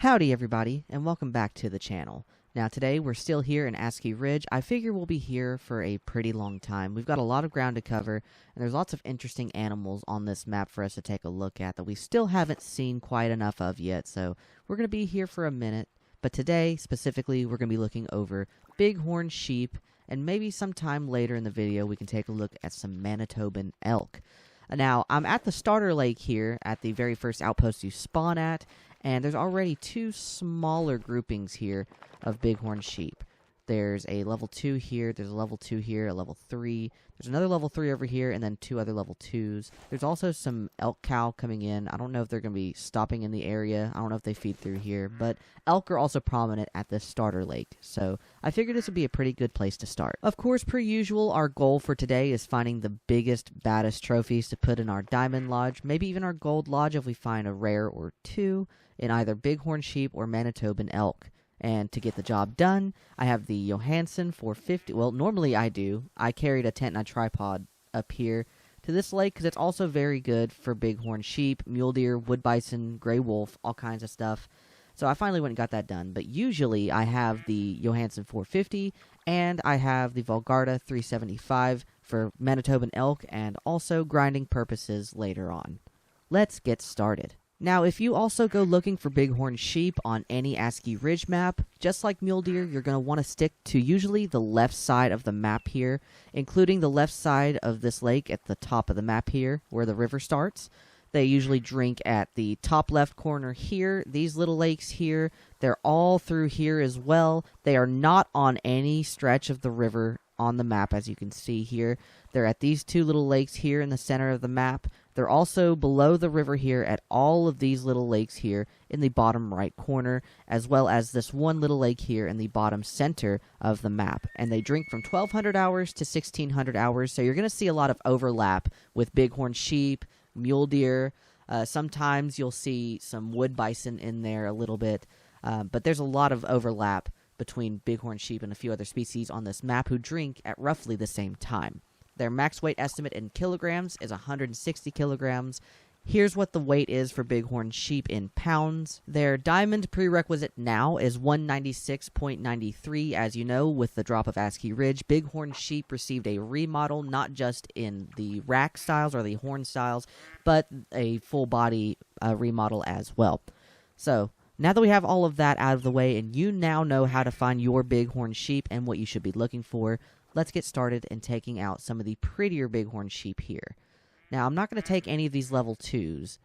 Howdy everybody, and welcome back to the channel. Now today we're still here in Askiy Ridge. I figure we'll be here for a pretty long time. We've got a lot of ground to cover, and there's lots of interesting animals on this map for us to take a look at that we still haven't seen quite enough of yet, so we're going to be here for a minute. But today, specifically, we're going to be looking over bighorn sheep, and maybe sometime later in the video we can take a look at some Manitoban elk. Now, I'm at the starter lake here, at the very first outpost you spawn at, and there's already two smaller groupings here of bighorn sheep. There's a level 2 here, there's a level 2 here, a level 3. There's another level 3 over here, and then two other level 2s. There's also some elk cow coming in. I don't know if they're going to be stopping in the area. I don't know if they feed through here, but elk are also prominent at this starter lake, so I figured this would be a pretty good place to start. Of course, per usual, our goal for today is finding the biggest, baddest trophies to put in our diamond lodge, maybe even our gold lodge if we find a rare or two in either bighorn sheep or Manitoban elk. And to get the job done, I have the Johansson 450. Well, normally I do. I carried a tent and a tripod up here to this lake because it's also very good for bighorn sheep, mule deer, wood bison, gray wolf, all kinds of stuff. So I finally went and got that done. But usually I have the Johansson 450 and I have the Valgarta 375 for Manitoban elk and also grinding purposes later on. Let's get started. Now, if you also go looking for bighorn sheep on any Askiy Ridge map, just like mule deer, you're going to want to stick to usually the left side of the map here, including the left side of this lake at the top of the map here, where the river starts. They usually drink at the top left corner here. These little lakes here, they're all through here as well. They are not on any stretch of the river on the map, as you can see here. They're at these two little lakes here in the center of the map. They're also below the river here at all of these little lakes here in the bottom right corner, as well as this one little lake here in the bottom center of the map. And they drink from 1,200 hours to 1,600 hours, so you're going to see a lot of overlap with bighorn sheep, mule deer. Sometimes you'll see some wood bison in there a little bit, but there's a lot of overlap between bighorn sheep and a few other species on this map who drink at roughly the same time. Their max weight estimate in kilograms is 160 kilograms. Here's what the weight is for bighorn sheep in pounds. Their diamond prerequisite now is 196.93. As you know, with the drop of Askiy Ridge, bighorn sheep received a remodel, not just in the rack styles or the horn styles, but a full body remodel as well. So, now that we have all of that out of the way and you now know how to find your bighorn sheep and what you should be looking for, let's get started in taking out some of the prettier bighorn sheep here. Now, I'm not going to take any of these level 2s.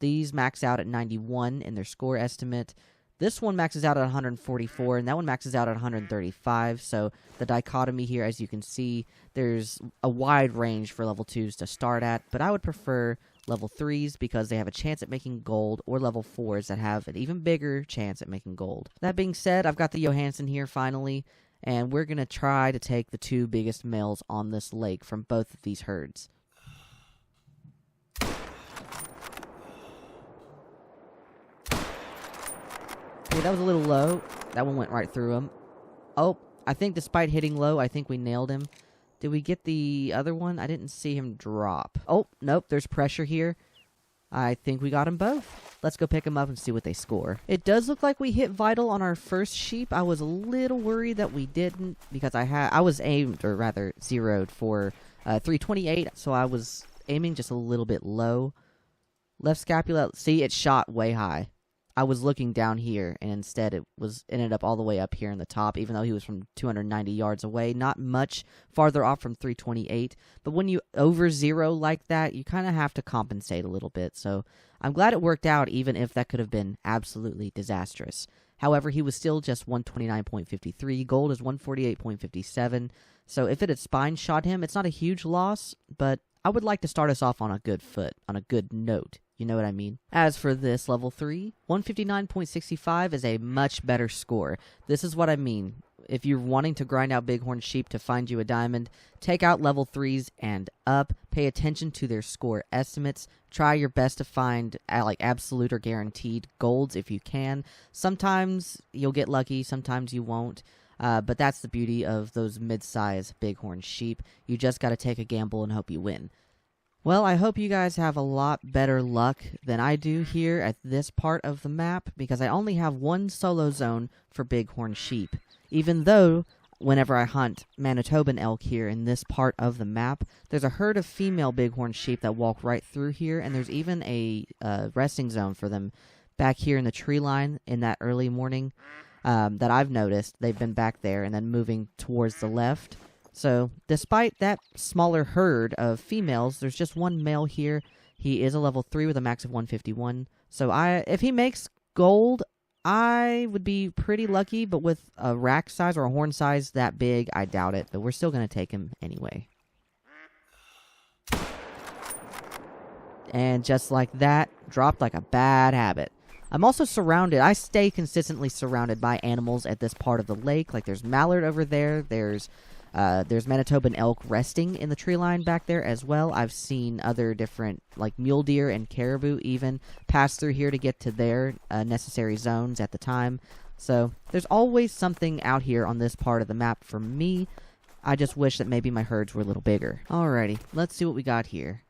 These max out at 91 in their score estimate. This one maxes out at 144, and that one maxes out at 135. So the dichotomy here, as you can see, there's a wide range for level 2s to start at, but I would prefer level 3s because they have a chance at making gold, or level 4s that have an even bigger chance at making gold. That being said, I've got the Johansson here finally, and we're going to try to take the two biggest males on this lake from both of these herds. Okay, that was a little low. That one went right through him. Oh, I think despite hitting low, I think we nailed him. Did we get the other one? I didn't see him drop. Oh, nope, there's pressure here. I think we got them both. Let's go pick them up and see what they score. It does look like we hit vital on our first sheep. I was a little worried that we didn't because I was aimed, or rather zeroed for 328, so I was aiming just a little bit low. Left scapula, see, it shot way high. I was looking down here, and instead it ended up all the way up here in the top, even though he was from 290 yards away. Not much farther off from 328, but when you over zero like that, you kind of have to compensate a little bit. So I'm glad it worked out, even if that could have been absolutely disastrous. However, he was still just 129.53. Gold is 148.57. So if it had spine shot him, it's not a huge loss, but I would like to start us off on a good foot, on a good note. You know what I mean? As for this level 3, 159.65 is a much better score. This is what I mean. If you're wanting to grind out bighorn sheep to find you a diamond, take out level 3s and up. Pay attention to their score estimates. Try your best to find like absolute or guaranteed golds if you can. Sometimes you'll get lucky, sometimes you won't. But that's the beauty of those mid-size bighorn sheep. You just got to take a gamble and hope you win. Well, I hope you guys have a lot better luck than I do here at this part of the map, because I only have one solo zone for bighorn sheep, even though whenever I hunt Manitoban elk here in this part of the map, there's a herd of female bighorn sheep that walk right through here, and there's even a resting zone for them back here in the tree line in that early morning that I've noticed. They've been back there and then moving towards the left. So, despite that smaller herd of females, there's just one male here. He is a level 3 with a max of 151. So, if he makes gold, I would be pretty lucky, but with a rack size or a horn size that big, I doubt it. But we're still going to take him anyway. And just like that, dropped like a bad habit. I'm also surrounded. I stay consistently surrounded by animals at this part of the lake. Like, there's mallard over there. There's Manitoban elk resting in the tree line back there as well. I've seen other different, like mule deer and caribou even pass through here to get to their necessary zones at the time. So there's always something out here on this part of the map for me. I just wish that maybe my herds were a little bigger. Alrighty, let's see what we got here.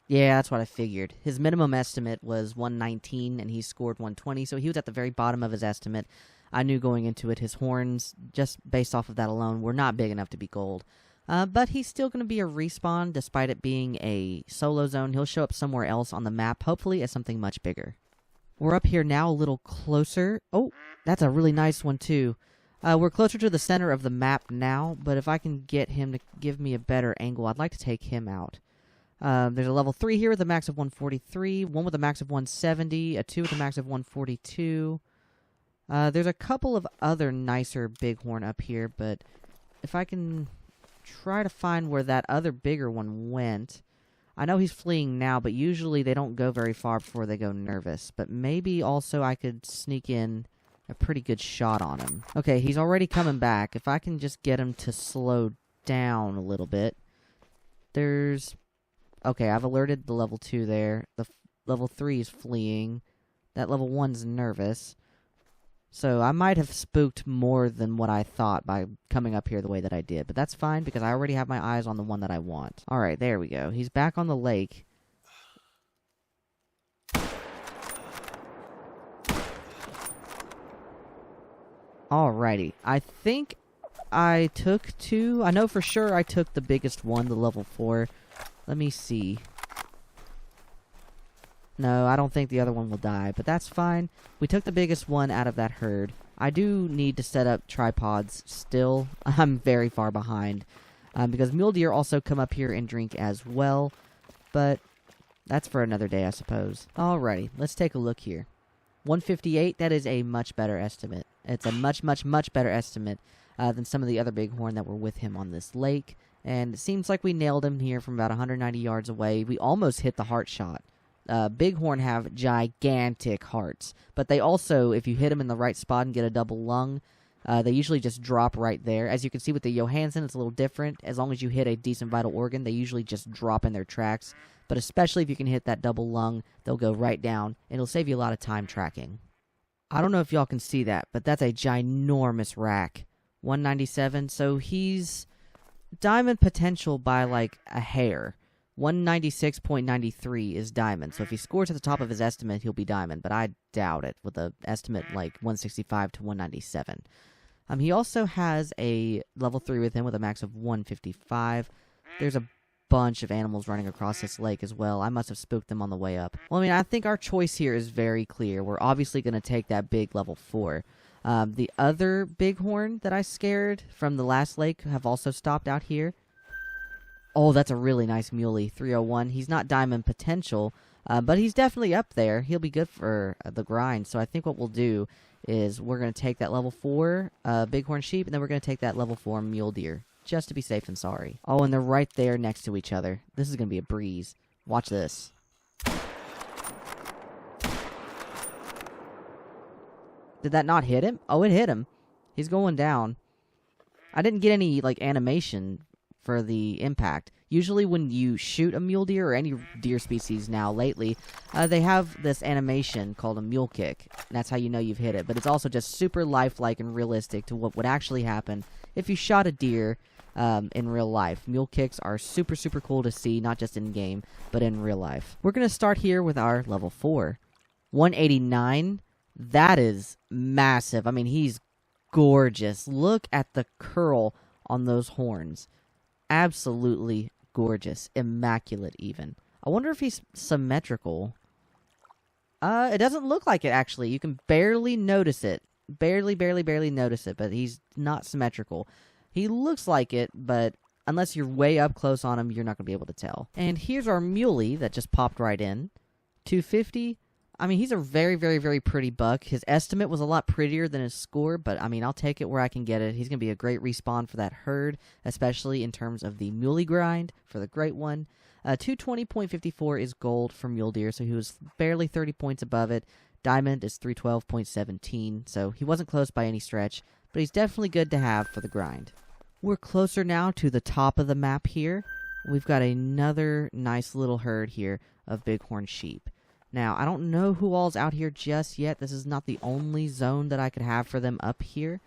Yeah, that's what I figured. His minimum estimate was 119, and he scored 120, so he was at the very bottom of his estimate. I knew going into it his horns, just based off of that alone, were not big enough to be gold. But he's still going to be a respawn, despite it being a solo zone. He'll show up somewhere else on the map, hopefully as something much bigger. We're up here now a little closer. Oh, that's a really nice one, too. We're closer to the center of the map now, but if I can get him to give me a better angle, I'd like to take him out. There's a level 3 here with a max of 143, one with a max of 170, a 2 with a max of 142. There's a couple of other nicer bighorn up here, but if I can try to find where that other bigger one went. I know he's fleeing now, but usually they don't go very far before they go nervous. But maybe also I could sneak in a pretty good shot on him. Okay, he's already coming back. If I can just get him to slow down a little bit. Okay, I've alerted the level 2 there. The level 3 is fleeing. That level 1's nervous. So I might have spooked more than what I thought by coming up here the way that I did. But that's fine, because I already have my eyes on the one that I want. Alright, there we go. He's back on the lake. Alrighty. I think I took 2. I know for sure I took the biggest one, the level 4. Let me see. No, I don't think the other one will die, but that's fine. We took the biggest one out of that herd. I do need to set up tripods still. I'm very far behind, because mule deer also come up here and drink as well, but that's for another day, I suppose. Alrighty, let's take a look here. 158, that is a much better estimate. It's a much, much, much better estimate than some of the other bighorn that were with him on this lake, and it seems like we nailed him here from about 190 yards away. We almost hit the heart shot. Bighorn have gigantic hearts, but they also, if you hit them in the right spot and get a double lung, they usually just drop right there. As you can see with the Johansson, it's a little different. As long as you hit a decent vital organ, they usually just drop in their tracks. But especially if you can hit that double lung, they'll go right down, and it'll save you a lot of time tracking. I don't know if y'all can see that, but that's a ginormous rack. 197, so he's diamond potential by like a hair. 196.93 is diamond, so if he scores at the top of his estimate, he'll be diamond, but I doubt it with an estimate like 165 to 197. He also has a level 3 with him with a max of 155. There's a bunch of animals running across this lake as well. I must have spooked them on the way up. Well, I mean, I think our choice here is very clear. We're obviously going to take that big level 4. The other bighorn that I scared from the last lake have also stopped out here. Oh, that's a really nice muley, 301. He's not diamond potential, but he's definitely up there. He'll be good for the grind. So I think what we'll do is we're going to take that level 4 bighorn sheep, and then we're going to take that level 4 mule deer, just to be safe and sorry. Oh, and they're right there next to each other. This is going to be a breeze. Watch this. Did that not hit him? Oh, it hit him. He's going down. I didn't get any, like, animation for the impact. Usually when you shoot a mule deer or any deer species now lately, they have this animation called a mule kick. And that's how you know you've hit it. But it's also just super lifelike and realistic to what would actually happen if you shot a deer in real life. Mule kicks are super, super cool to see, not just in game, but in real life. We're going to start here with our level 4. 189. That is massive. I mean, he's gorgeous. Look at the curl on those horns. Absolutely gorgeous. Immaculate, even. I wonder if he's symmetrical. It doesn't look like it, actually. You can barely notice it. Barely notice it, but he's not symmetrical. He looks like it, but unless you're way up close on him, you're not going to be able to tell. And here's our muley that just popped right in. 250. I mean, he's a very, very pretty buck. His estimate was a lot prettier than his score, but, I mean, I'll take it where I can get it. He's going to be a great respawn for that herd, especially in terms of the muley grind for the great one. 220.54 is gold for mule deer, so he was barely 30 points above it. Diamond is 312.17, so he wasn't close by any stretch, but he's definitely good to have for the grind. We're closer now to the top of the map here. We've got another nice little herd here of bighorn sheep. Now, I don't know who all's out here just yet. This is not the only zone that I could have for them up here,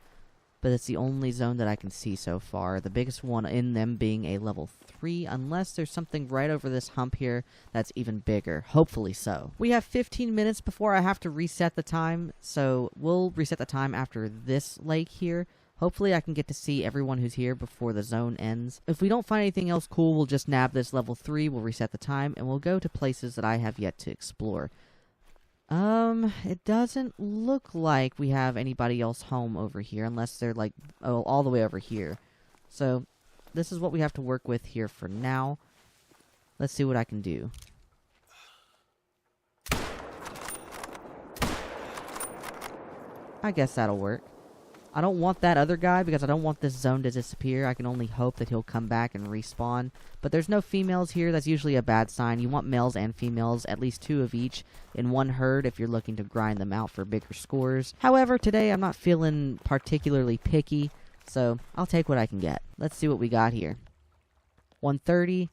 but it's the only zone that I can see so far. The biggest one in them being a level 3, unless there's something right over this hump here that's even bigger. Hopefully so. We have 15 minutes before I have to reset the time, so we'll reset the time after this lake here. Hopefully I can get to see everyone who's here before the zone ends. If we don't find anything else cool, we'll just nab this level 3, we'll reset the time, and we'll go to places that I have yet to explore. It doesn't look like we have anybody else home over here, unless they're, like, all the way over here. So, this is what we have to work with here for now. Let's see what I can do. I guess that'll work. I don't want that other guy because I don't want this zone to disappear. I can only hope that he'll come back and respawn. But there's no females here. That's usually a bad sign. You want males and females, at least 2 of each, in one herd if you're looking to grind them out for bigger scores. However, today I'm not feeling particularly picky, so I'll take what I can get. Let's see what we got here. 130,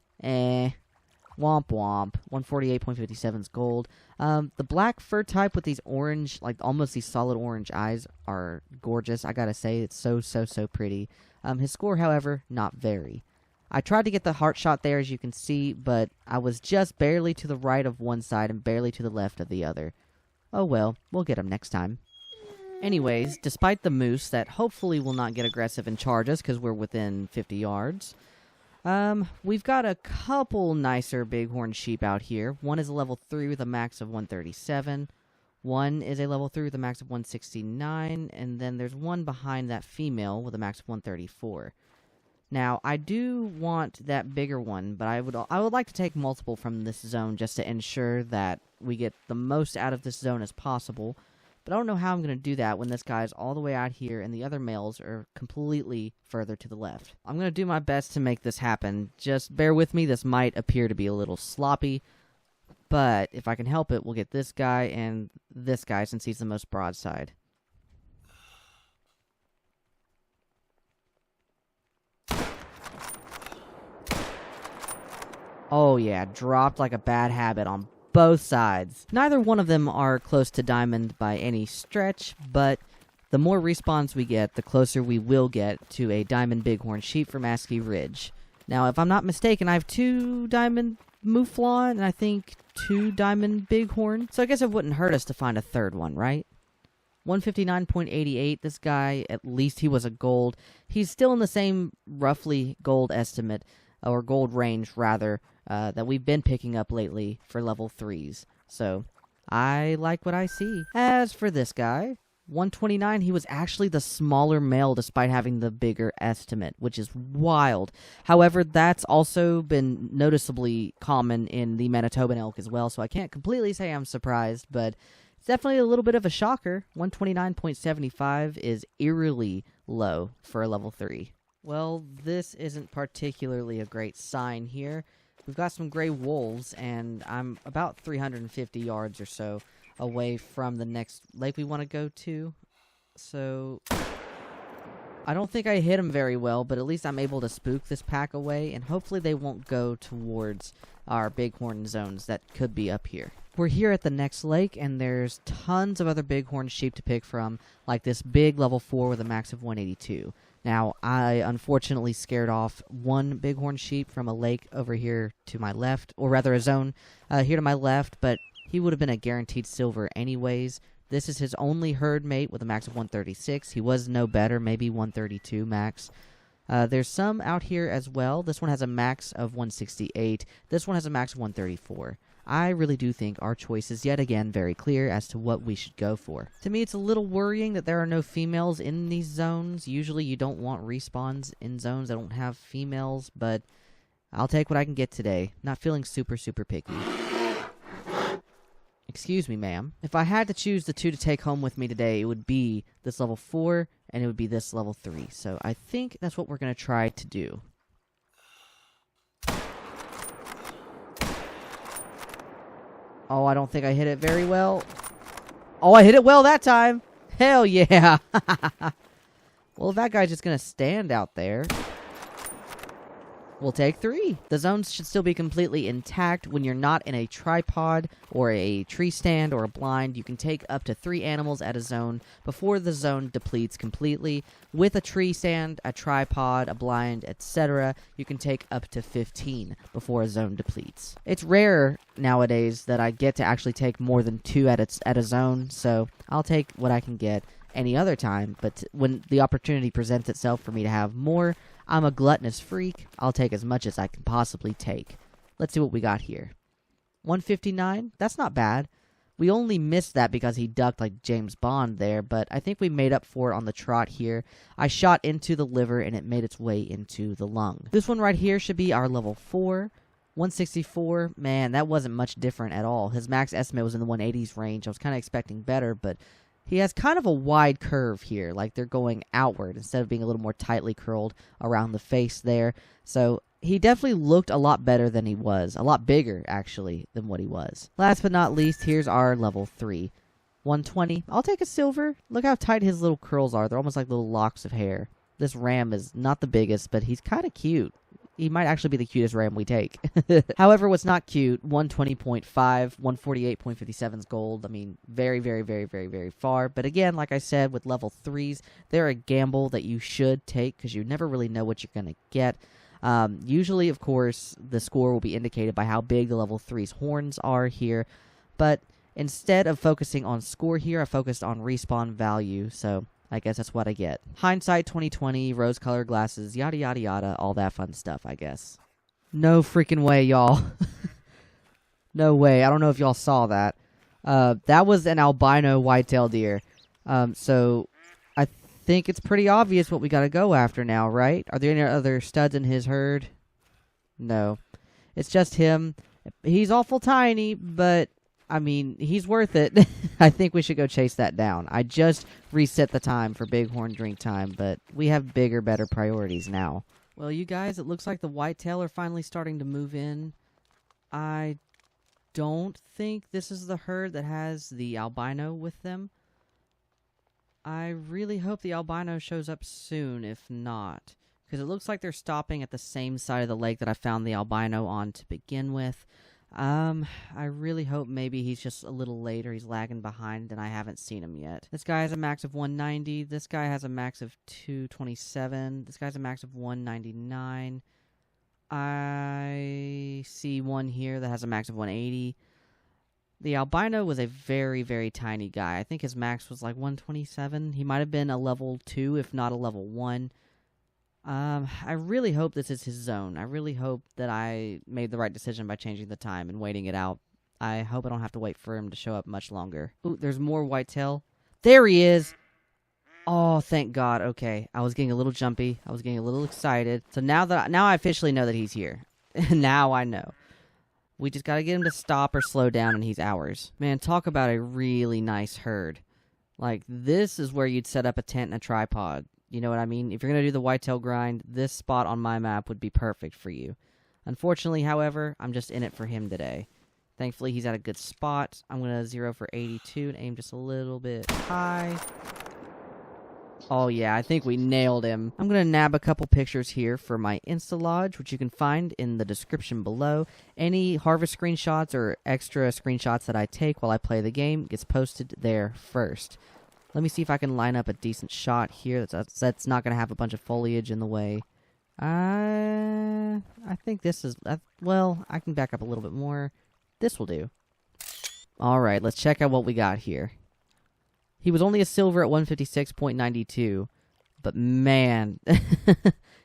womp womp. 148.57 is gold. The black fur type with these orange, like almost these solid orange eyes are gorgeous. I gotta say, it's so pretty. His score, however, not very. I tried to get the heart shot there, as you can see, but I was just barely to the right of one side and barely to the left of the other. Oh well, we'll get him next time. Anyways, despite the moose that hopefully will not get aggressive and charge us because we're within 50 yards, we've got a couple nicer bighorn sheep out here. One is a level 3 with a max of 137. One is a level 3 with a max of 169. And then there's one behind that female with a max of 134. Now, I do want that bigger one, but I would like to take multiple from this zone just to ensure that we get the most out of this zone as possible. But I don't know how I'm going to do that when this guy's all the way out here and the other males are completely further to the left. I'm going to do my best to make this happen. Just bear with me, this might appear to be a little sloppy. But if I can help it, we'll get this guy and this guy since he's the most broadside. Oh yeah, dropped like a bad habit on both sides. Neither one of them are close to diamond by any stretch, but the more respawns we get, the closer we will get to a diamond bighorn sheep from Askiy Ridge. Now, if I'm not mistaken, I have 2 diamond mouflon and I think 2 diamond bighorn, so I guess it wouldn't hurt us to find a third one, right? 159.88, this guy, at least he was a gold. He's still in the same roughly gold estimate, or gold range, rather, that we've been picking up lately for level 3s. So, I like what I see. As for this guy, 129, he was actually the smaller male despite having the bigger estimate, which is wild. However, that's also been noticeably common in the Manitoban elk as well, so I can't completely say I'm surprised, but it's definitely a little bit of a shocker. 129.75 is eerily low for a level 3. Well, this isn't particularly a great sign here. We've got some gray wolves, and I'm about 350 yards or so away from the next lake we want to go to. So, I don't think I hit him very well, but at least I'm able to spook this pack away, and hopefully they won't go towards our bighorn zones that could be up here. We're here at the next lake, and there's tons of other bighorn sheep to pick from, like this big level 4 with a max of 182. Now, I unfortunately scared off one bighorn sheep from a lake over here to my left, or rather a zone here to my left, but he would have been a guaranteed silver anyways. This is his only herd mate with a max of 136. He was no better, maybe 132 max. There's some out here as well. This one has a max of 168. This one has a max of 134. I really do think our choice is yet again very clear as to what we should go for. To me, it's a little worrying that there are no females in these zones. Usually you don't want respawns in zones that don't have females, but I'll take what I can get today. Not feeling super picky. Excuse me, ma'am. If I had to choose the two to take home with me today, it would be this level 4 and it would be this level 3. So I think that's what we're going to try to do. Oh, I don't think I hit it very well. Oh, I hit it well that time. Hell yeah. Well, if that guy's just going to stand out there, we'll take 3. The zones should still be completely intact. When you're not in a tripod or a tree stand or a blind, you can take up to 3 animals at a zone before the zone depletes completely. With a tree stand, a tripod, a blind, etc., you can take up to 15 before a zone depletes. It's rare nowadays that I get to actually take more than 2 at a zone, so I'll take what I can get any other time, but when the opportunity presents itself for me to have more, I'm a gluttonous freak. I'll take as much as I can possibly take. Let's see what we got here. 159? That's not bad. We only missed that because he ducked like James Bond there, but I think we made up for it on the trot here. I shot into the liver and it made its way into the lung. This one right here should be our level 4. 164, man, that wasn't much different at all. His max estimate was in the 180s range. I was kind of expecting better, but he has kind of a wide curve here, like they're going outward instead of being a little more tightly curled around the face there. So he definitely looked a lot better than he was. A lot bigger, actually, than what he was. Last but not least, here's our level 3. 120. I'll take a silver. Look how tight his little curls are. They're almost like little locks of hair. This ram is not the biggest, but he's kind of cute. He might actually be the cutest ram we take. However, what's not cute, 120.5, 148.57's gold. I mean, very far. But again, like I said, with level 3s, they're a gamble that you should take because you never really know what you're going to get. Usually, of course, the score will be indicated by how big the level 3's horns are here. But instead of focusing on score here, I focused on respawn value. So I guess that's what I get. Hindsight 2020, rose-colored glasses, yada yada yada, all that fun stuff, I guess. No freaking way, y'all. No way. I don't know if y'all saw that. That was an albino whitetail deer. So I think it's pretty obvious what we gotta go after now, right? Are there any other studs in his herd? No. It's just him. He's awful tiny, but I mean, he's worth it. I think we should go chase that down. I just reset the time for bighorn drink time, but we have bigger, better priorities now. Well, you guys, it looks like the whitetail are finally starting to move in. I don't think this is the herd that has the albino with them. I really hope the albino shows up soon, if not. Because it looks like they're stopping at the same side of the lake that I found the albino on to begin with. I really hope maybe he's just a little late or he's lagging behind and I haven't seen him yet. This guy has a max of 190. This guy has a max of 227. This guy's a max of 199. I see one here that has a max of 180. The albino was a very tiny guy. I think his max was like 127. He might have been a level 2, if not a level 1. I really hope this is his zone. I really hope that I made the right decision by changing the time and waiting it out. I hope I don't have to wait for him to show up much longer. Ooh, there's more whitetail. There he is! Oh, thank God. Okay, I was getting a little jumpy. I was getting a little excited. So now I officially know that he's here. Now I know. We just gotta get him to stop or slow down and he's ours. Man, talk about a really nice herd. Like, this is where you'd set up a tent and a tripod. You know what I mean? If you're going to do the whitetail grind, this spot on my map would be perfect for you. Unfortunately, however, I'm just in it for him today. Thankfully, he's at a good spot. I'm going to 0 for 82 and aim just a little bit high. Oh yeah, I think we nailed him. I'm going to nab a couple pictures here for my Insta Lodge, which you can find in the description below. Any harvest screenshots or extra screenshots that I take while I play the game gets posted there first. Let me see if I can line up a decent shot here that's not going to have a bunch of foliage in the way. I think this is... well, I can back up a little bit more. This will do. Alright, let's check out what we got here. He was only a silver at 156.92, but man,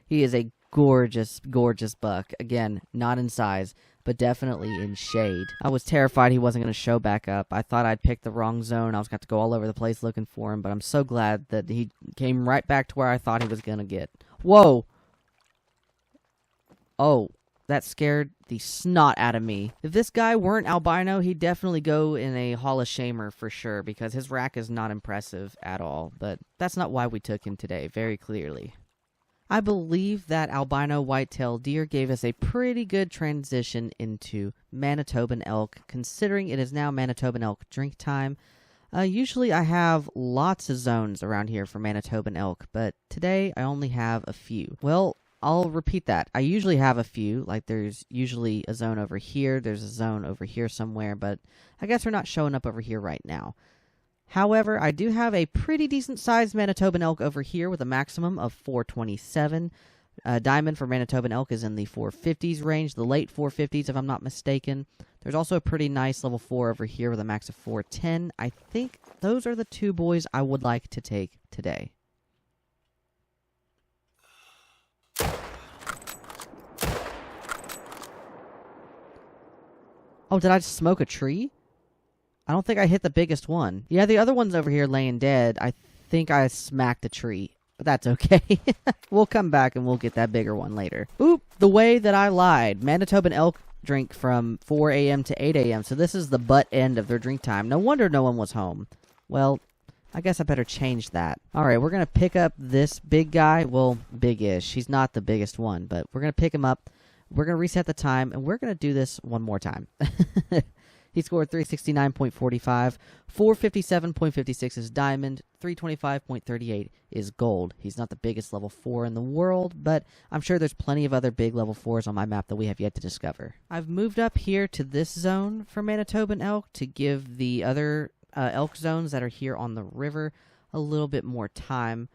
he is a gorgeous, gorgeous buck. Again, not in size, but definitely in shade. I was terrified he wasn't going to show back up. I thought I'd picked the wrong zone. I was going to go all over the place looking for him, but I'm so glad that he came right back to where I thought he was going to get. Whoa! Oh, that scared the snot out of me. If this guy weren't albino, he'd definitely go in a Hall of Shamer for sure, because his rack is not impressive at all. But that's not why we took him today, very clearly. I believe that albino whitetail deer gave us a pretty good transition into Manitoban elk, considering it is now Manitoban elk drink time. Usually I have lots of zones around here for Manitoban elk, but today I only have a few. Well, I'll repeat that. I usually have a few, like there's usually a zone over here, there's a zone over here somewhere, but I guess we're not showing up over here right now. However, I do have a pretty decent-sized Manitoban elk over here with a maximum of 427. Diamond for Manitoban elk is in the 450s range, the late 450s if I'm not mistaken. There's also a pretty nice level 4 over here with a max of 410. I think those are the two boys I would like to take today. Oh, did I just smoke a tree? I don't think I hit the biggest one. Yeah, the other one's over here laying dead. I think I smacked a tree, but that's okay. We'll come back and we'll get that bigger one later. Oop, the way that I lied. Manitoban elk drink from 4 a.m. to 8 a.m., so this is the butt end of their drink time. No wonder no one was home. Well, I guess I better change that. Alright, we're going to pick up this big guy. Well, big-ish. He's not the biggest one, but we're going to pick him up. We're going to reset the time, and we're going to do this one more time. He scored 369.45, 457.56 is diamond, 325.38 is gold. He's not the biggest level 4 in the world, but I'm sure there's plenty of other big level 4s on my map that we have yet to discover. I've moved up here to this zone for Manitoban elk to give the other elk zones that are here on the river a little bit more time.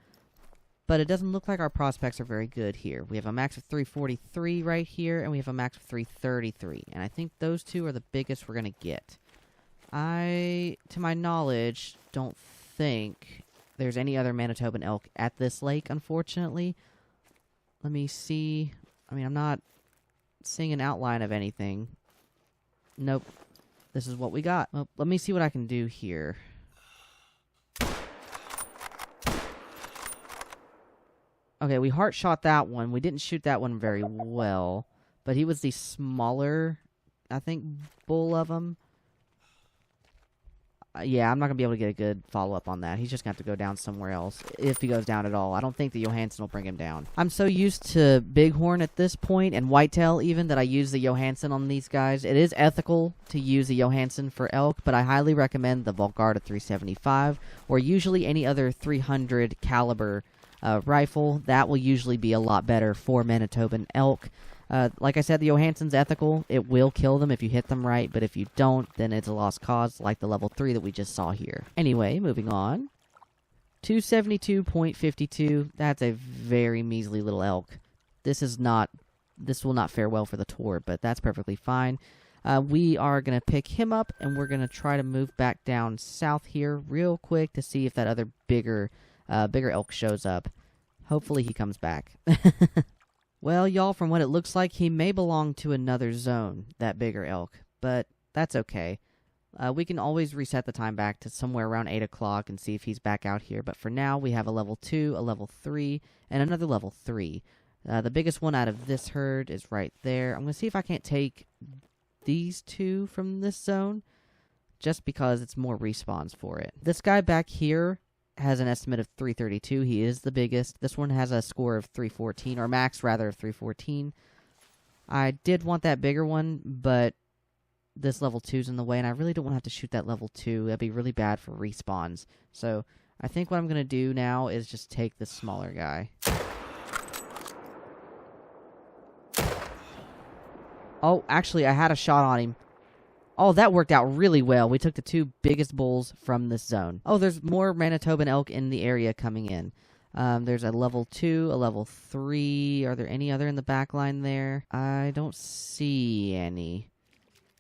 But it doesn't look like our prospects are very good here. We have a max of 343 right here, and we have a max of 333. And I think those two are the biggest we're going to get. I, to my knowledge, don't think there's any other Manitoban elk at this lake, unfortunately. Let me see. I mean, I'm not seeing an outline of anything. Nope. This is what we got. Well, let me see what I can do here. Okay, we heart shot that one. We didn't shoot that one very well. But he was the smaller, I think, bull of them. Yeah, I'm not going to be able to get a good follow-up on that. He's just going to have to go down somewhere else, if he goes down at all. I don't think the Johansson will bring him down. I'm so used to Bighorn at this point, and Whitetail even, that I use the Johansson on these guys. It is ethical to use the Johansson for elk, but I highly recommend the Volgarda 375, or usually any other 300 caliber rifle. That will usually be a lot better for Manitoban elk. Like I said, the Johansson's ethical. It will kill them if you hit them right, but if you don't, then it's a lost cause, like the level 3 that we just saw here. Anyway, moving on. 272.52. That's a very measly little elk. This will not fare well for the tour, but that's perfectly fine. We are going to pick him up, and we're going to try to move back down south here real quick to see if that other bigger elk shows up. Hopefully he comes back. Well, y'all, from what it looks like, he may belong to another zone, that bigger elk, but that's okay. We can always reset the time back to somewhere around 8 o'clock and see if he's back out here, but for now, we have a level 2, a level 3, and another level 3. The biggest one out of this herd is right there. I'm going to see if I can't take these two from this zone, just because it's more respawns for it. This guy back here has an estimate of 332. He is the biggest. This one has a score of 314, or max rather of 314. I did want that bigger one, but this level 2's in the way, and I really don't want to have to shoot that level 2. That'd be really bad for respawns. So I think what I'm going to do now is just take this smaller guy. Oh, actually, I had a shot on him. Oh, that worked out really well. We took the 2 biggest bulls from this zone. Oh, there's more Manitoban elk in the area coming in. There's a level 2, a level 3. Are there any other in the back line there? I don't see any.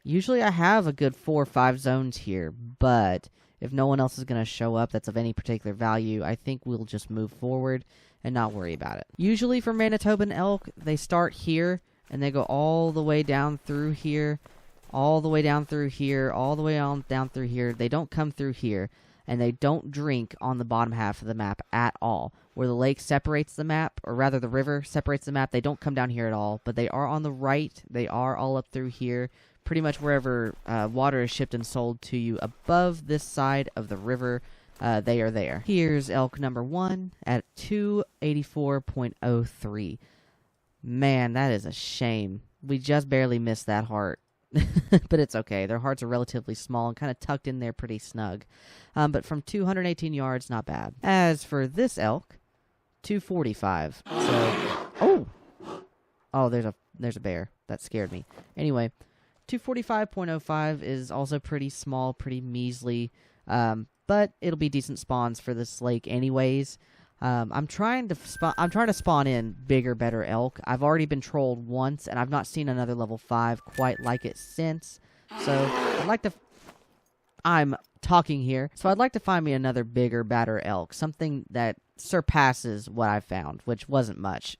Usually I have a good 4 or 5 zones here, but if no one else is going to show up that's of any particular value, I think we'll just move forward and not worry about it. Usually for Manitoban elk, they start here, and they go all the way down through here, all the way down through here, all the way on down through here. They don't come through here, and they don't drink on the bottom half of the map at all. Where the lake separates the map, or rather the river separates the map, they don't come down here at all, but they are on the right. They are all up through here. Pretty much wherever water is shipped and sold to you above this side of the river, they are there. Here's elk number 1 at 284.03. Man, that is a shame. We just barely missed that heart. But it's okay. Their hearts are relatively small and kind of tucked in there pretty snug. But from 218 yards, not bad. As for this elk, 245. So, oh, there's a bear. That scared me. Anyway, 245.05 is also pretty small, pretty measly, but it'll be decent spawns for this lake anyways. I'm trying to spawn in bigger, better elk. I've already been trolled once, and I've not seen another level 5 quite like it since. So I'm talking here. So I'd like to find me another bigger, badder elk, something that surpasses what I found, which wasn't much.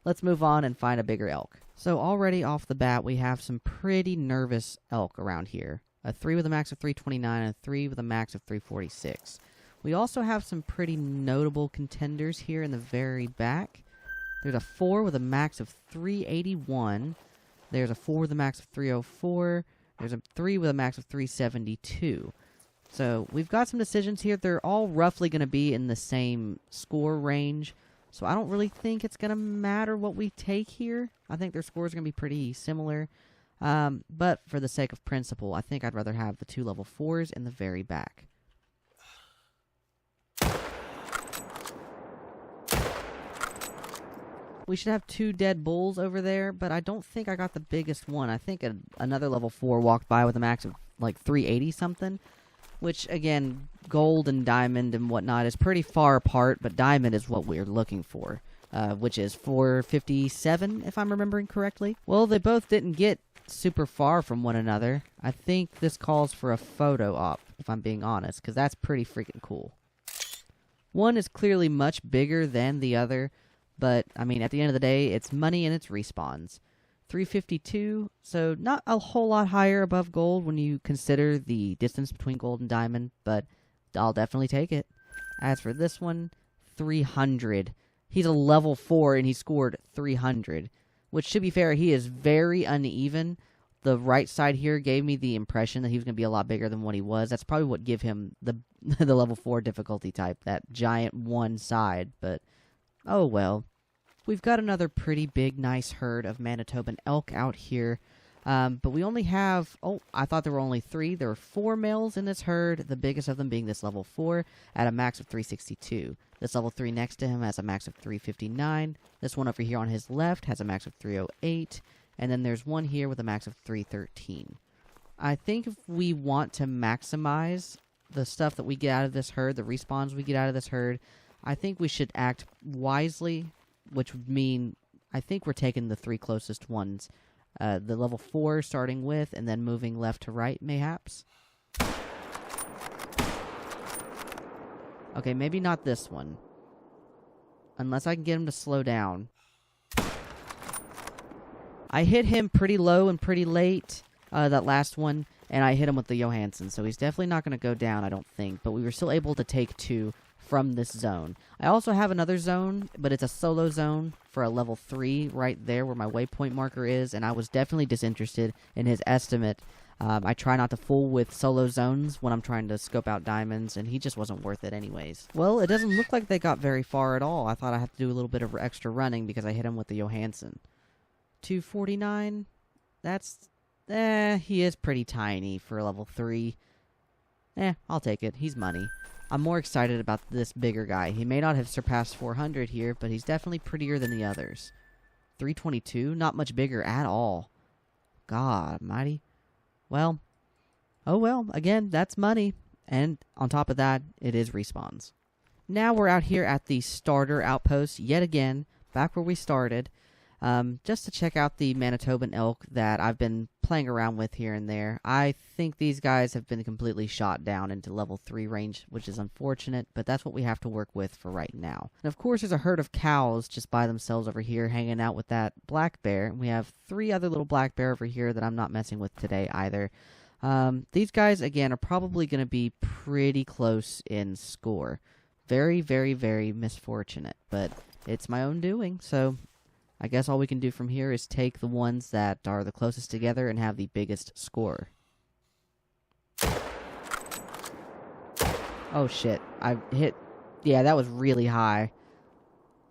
Let's move on and find a bigger elk. So already off the bat, we have some pretty nervous elk around here. A 3 with a max of 329 and a 3 with a max of 346. We also have some pretty notable contenders here in the very back. There's a 4 with a max of 381. There's a 4 with a max of 304. There's a 3 with a max of 372. So we've got some decisions here. They're all roughly going to be in the same score range. So I don't really think it's going to matter what we take here. I think their scores are going to be pretty similar. But for the sake of principle, I think I'd rather have the 2 level 4s in the very back. We should have 2 dead bulls over there, but I don't think I got the biggest one. I think another level 4 walked by with a max of like 380 something, which again, gold and diamond and whatnot is pretty far apart, but diamond is what we're looking for, which is 457 if I'm remembering correctly. Well, they both didn't get super far from one another. I think this calls for a photo op, if I'm being honest, because that's pretty freaking cool. One is clearly much bigger than the other, but, I mean, at the end of the day, it's money and it's respawns. 352, so not a whole lot higher above gold when you consider the distance between gold and diamond, but I'll definitely take it. As for this one, 300. He's a level 4 and he scored 300, which, to be fair, he is very uneven. The right side here gave me the impression that he was going to be a lot bigger than what he was. That's probably what gave him the the level 4 difficulty type, that giant one side, but oh well. We've got another pretty big, nice herd of Manitoban elk out here, but we only have, I thought there were only 3. There were 4 males in this herd, the biggest of them being this level 4 at a max of 362. This level 3 next to him has a max of 359. This one over here on his left has a max of 308. And then there's one here with a max of 313. I think if we want to maximize the stuff that we get out of this herd, the respawns we get out of this herd, I think we should act wisely, which would mean I think we're taking the 3 closest ones. The level 4 starting with, and then moving left to right, mayhaps. Okay, maybe not this one. Unless I can get him to slow down. I hit him pretty low and pretty late, that last one, and I hit him with the Johansson, so he's definitely not going to go down, I don't think, but we were still able to take 2 from this zone. I also have another zone, but it's a solo zone for a level 3 right there where my waypoint marker is, and I was definitely disinterested in his estimate. I try not to fool with solo zones when I'm trying to scope out diamonds, and he just wasn't worth it anyways. Well, it doesn't look like they got very far at all. I thought I'd have to do a little bit of extra running because I hit him with the Johansson. 249, that's, he is pretty tiny for a level 3. I'll take it. He's money. I'm more excited about this bigger guy. He may not have surpassed 400 here, but he's definitely prettier than the others. 322, not much bigger at all. God almighty. Well, oh well, again, that's money. And on top of that, it is respawns. Now we're out here at the starter outpost yet again, back where we started, just to check out the Manitoban elk that I've been playing around with here and there. I think these guys have been completely shot down into level 3 range, which is unfortunate, but that's what we have to work with for right now. And of course, there's a herd of cows just by themselves over here hanging out with that black bear. And we have 3 other little black bear over here that I'm not messing with today either. These guys, again, are probably going to be pretty close in score. Very, very, very misfortunate, but it's my own doing, so I guess all we can do from here is take the ones that are the closest together and have the biggest score. Oh shit, I hit, yeah, that was really high.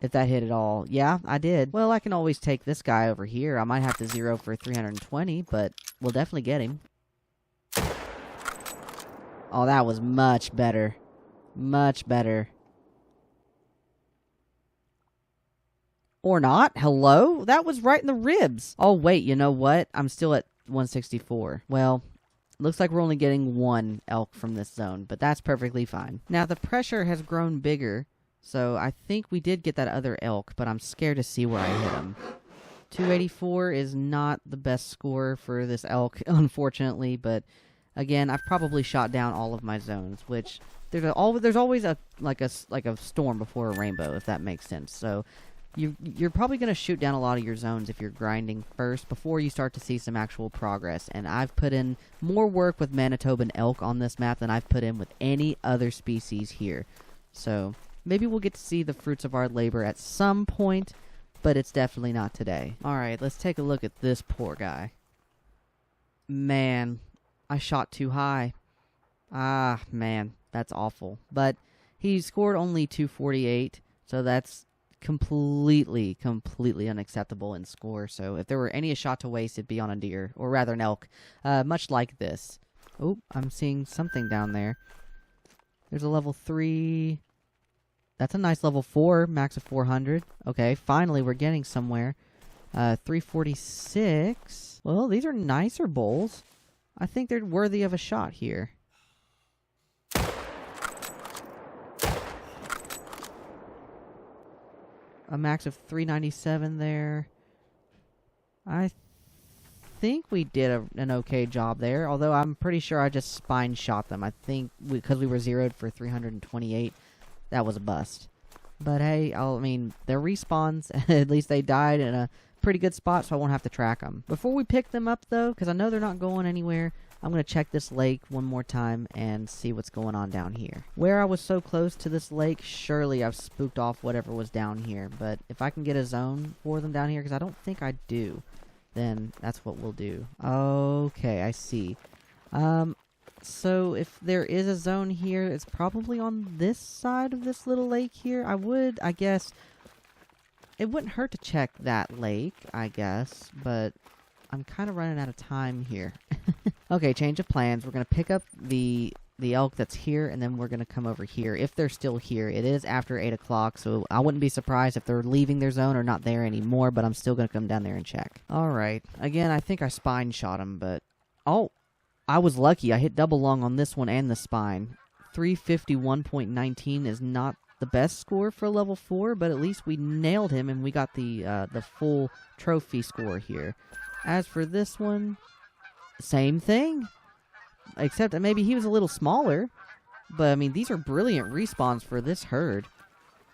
If that hit at all. Yeah, I did. Well, I can always take this guy over here. I might have to zero for 320, but we'll definitely get him. Oh, that was much better. Much better. Or not. Hello? That was right in the ribs. Oh, wait, you know what? I'm still at 164. Well, looks like we're only getting 1 elk from this zone, but that's perfectly fine. Now, the pressure has grown bigger, so I think we did get that other elk, but I'm scared to see where I hit him. 284 is not the best score for this elk, unfortunately, but again, I've probably shot down all of my zones, which there's always a storm before a rainbow, if that makes sense. So you're probably going to shoot down a lot of your zones if you're grinding first before you start to see some actual progress. And I've put in more work with Manitoban elk on this map than I've put in with any other species here. So maybe we'll get to see the fruits of our labor at some point, but it's definitely not today. Alright, let's take a look at this poor guy. Man, I shot too high. Ah, man, that's awful. But he scored only 248, so that's completely unacceptable in score. So if there were any shot to waste, it'd be on a deer, or rather an elk, much like this. Oh, I'm seeing something down there. There's a level 3. That's a nice level 4, max of 400. Okay, finally we're getting somewhere. 346. Well, these are nicer bulls. I think they're worthy of a shot here. A max of 397 there. I think we did an okay job there, although I'm pretty sure I just spine shot them. I think because we were zeroed for 328, that was a bust. But hey, I mean, they're respawns. At least they died in a pretty good spot, so I won't have to track them. Before we pick them up, though, because I know they're not going anywhere, I'm going to check this lake one more time and see what's going on down here. Where I was so close to this lake, surely I've spooked off whatever was down here. But if I can get a zone for them down here, because I don't think I do, then that's what we'll do. Okay, I see. So if there is a zone here, it's probably on this side of this little lake here. I guess, it wouldn't hurt to check that lake, I guess, but I'm kind of running out of time here. Okay, change of plans. We're going to pick up the elk that's here, and then we're going to come over here, if they're still here. It is after 8 o'clock, so I wouldn't be surprised if they're leaving their zone or not there anymore, but I'm still going to come down there and check. Alright, again, I think I spine shot him, but... Oh, I was lucky. I hit double lung on this one and the spine. 351.19 is not the best score for level 4, but at least we nailed him, and we got the full trophy score here. As for this one... Same thing, except that maybe he was a little smaller, but I mean, these are brilliant respawns for this herd.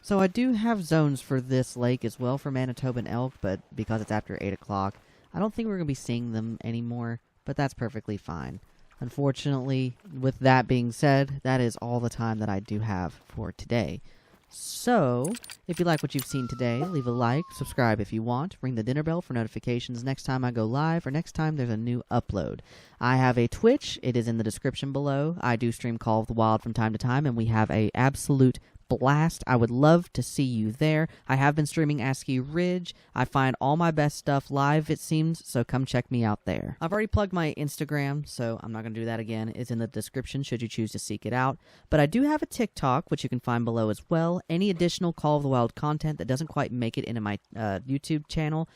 So I do have zones for this lake as well for Manitoban elk, but because it's after 8 o'clock, I don't think we're going to be seeing them anymore, but that's perfectly fine. Unfortunately, with that being said, that is all the time that I do have for today. So, if you like what you've seen today, leave a like, subscribe if you want, ring the dinner bell for notifications next time I go live, or next time there's a new upload. I have a Twitch, it is in the description below. I do stream Call of the Wild from time to time, and we have a absolute blast. I would love to see you there. I have been streaming Askiy Ridge. I find all my best stuff live, it seems, so come check me out there. I've already plugged my Instagram, so I'm not going to do that again. It's in the description should you choose to seek it out. But I do have a TikTok, which you can find below as well. Any additional Call of the Wild content that doesn't quite make it into my YouTube channel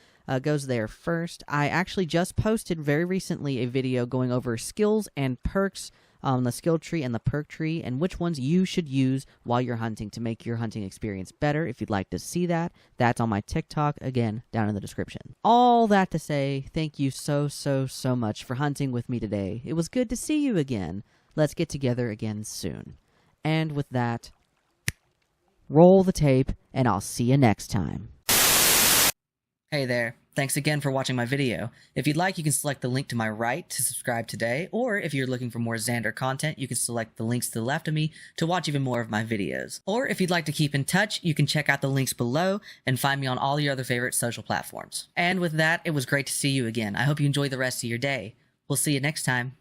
goes there first. I actually just posted very recently a video going over skills and perks on the skill tree and the perk tree, and which ones you should use while you're hunting to make your hunting experience better. If you'd like to see that, that's on my TikTok, again, down in the description. All that to say, thank you so much for hunting with me today. It was good to see you again. Let's get together again soon. And with that, roll the tape, and I'll see you next time. Hey there. Thanks again for watching my video. If you'd like, you can select the link to my right to subscribe today, or if you're looking for more Xander content, you can select the links to the left of me to watch even more of my videos. Or if you'd like to keep in touch, you can check out the links below and find me on all your other favorite social platforms. And with that, it was great to see you again. I hope you enjoy the rest of your day. We'll see you next time.